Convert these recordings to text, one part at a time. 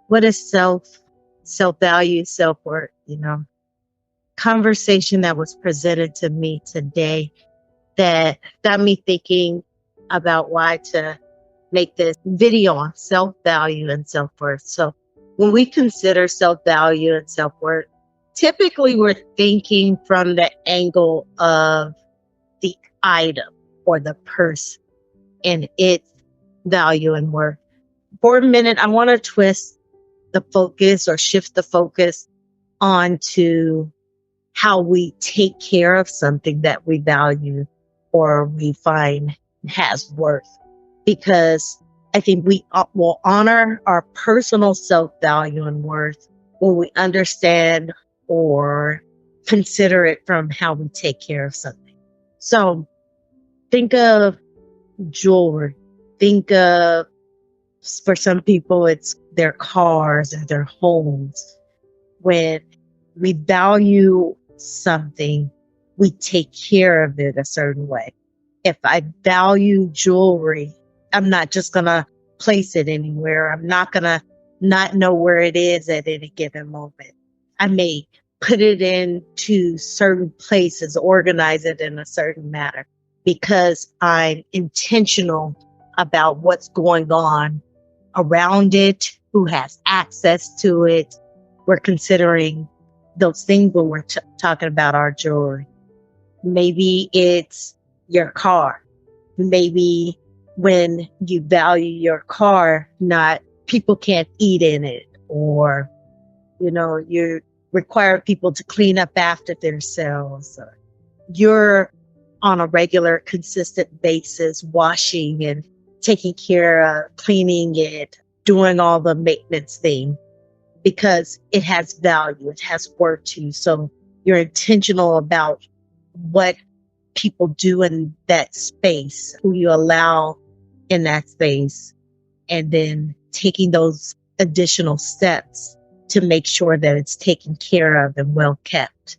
What is self-value, self-worth? Conversation that was presented to me today that got me thinking about why to make this video on self-value and self-worth. So when we consider self-value and self-worth, typically we're thinking from the angle of the item or the person and its value and worth. For a minute, I want to twist the focus or shift the focus onto how we take care of something that we value or we find has worth. Because I think we will honor our personal self-value and worth when we understand or consider it from how we take care of something. So think of jewelry. Think of, for some people, it's their cars and their homes. When we value something, we take care of it a certain way. If I value jewelry, I'm not just going to place it anywhere. I'm not going to not know where it is at any given moment. I may put it into certain places, organize it in a certain manner because I'm intentional about what's going on around it, who has access to it. We're considering those things when we're talking about our jewelry. Maybe it's your car. Maybe when you value your car, not people can't eat in it, or, you require people to clean up after themselves. Or you're on a regular, consistent basis, washing and taking care of, cleaning it, doing all the maintenance thing because it has value, it has worth to you. So you're intentional about what people do in that space, who you allow in that space, and then taking those additional steps to make sure that it's taken care of and well kept.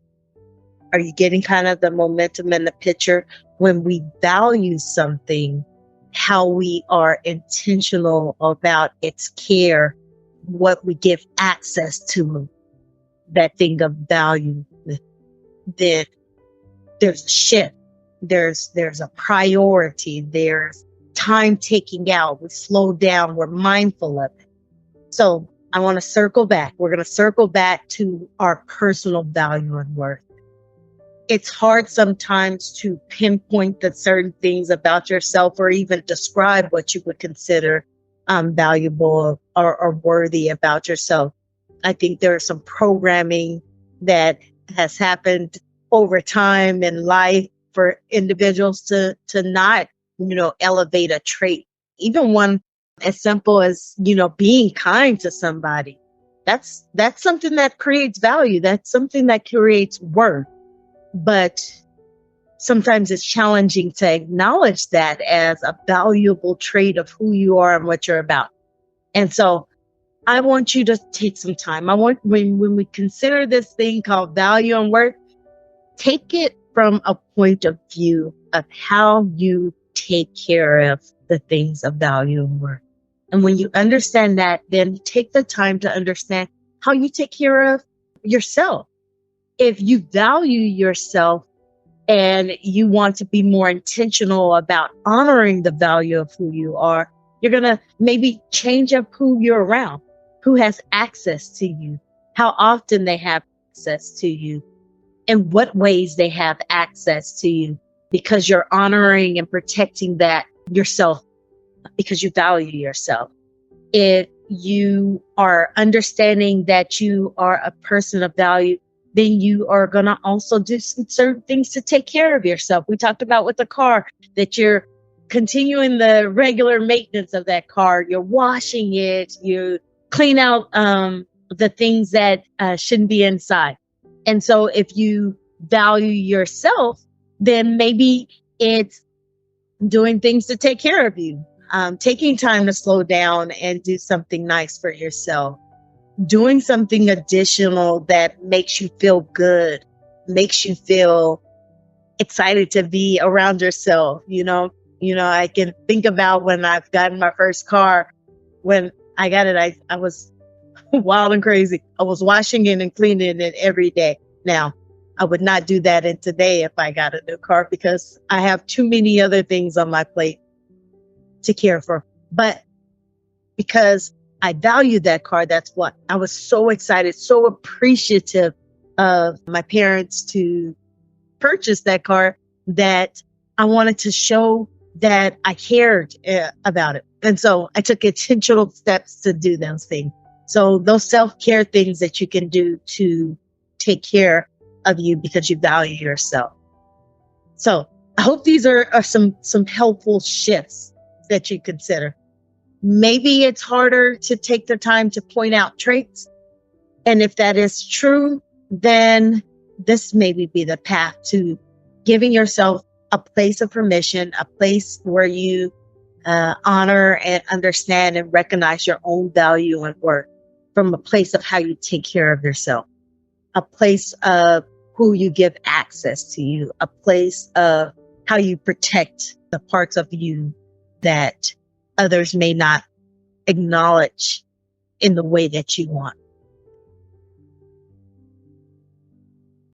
Are you getting kind of the momentum in the picture? When we value something, how we are intentional about its care, what we give access to that thing of value, then there's a shift. There's a priority. There's time taking out. We slow down. We're mindful of it. So I want to circle back. We're going to circle back to our personal value and worth. It's hard sometimes to pinpoint the certain things about yourself or even describe what you would consider valuable or worthy about yourself. I think there's some programming that has happened over time in life for individuals to not, elevate a trait, even one as simple as, being kind to somebody. That's something that creates value. That's something that creates worth. But sometimes it's challenging to acknowledge that as a valuable trait of who you are and what you're about. And so I want you to take some time. When we consider this thing called value and worth, take it from a point of view of how you take care of the things of value and worth. And when you understand that, then take the time to understand how you take care of yourself. If you value yourself and you want to be more intentional about honoring the value of who you are, you're going to maybe change up who you're around, who has access to you, how often they have access to you, in what ways they have access to you, because you're honoring and protecting that yourself, because you value yourself. If you are understanding that you are a person of value, then you are going to also do some certain things to take care of yourself. We talked about with the car that you're continuing the regular maintenance of that car. You're washing it. You clean out the things that shouldn't be inside. And so if you value yourself, then maybe it's doing things to take care of you, taking time to slow down and do something nice for yourself. Doing something additional that makes you feel good, makes you feel excited to be around yourself. I can think about when I've gotten my first car. When I got it, I was wild and crazy. I was washing it and cleaning it every day. Now, I would not do that in today if I got a new car because I have too many other things on my plate to care for. But because I value that car, that's what I was so excited, so appreciative of my parents to purchase that car that I wanted to show that I cared about it. And so I took intentional steps to do those things. So those self-care things that you can do to take care of you because you value yourself. So I hope these are some helpful shifts that you consider. Maybe it's harder to take the time to point out traits. And if that is true, then this maybe be the path to giving yourself a place of permission, a place where you honor and understand and recognize your own value and worth from a place of how you take care of yourself, a place of who you give access to you, a place of how you protect the parts of you that others may not acknowledge in the way that you want.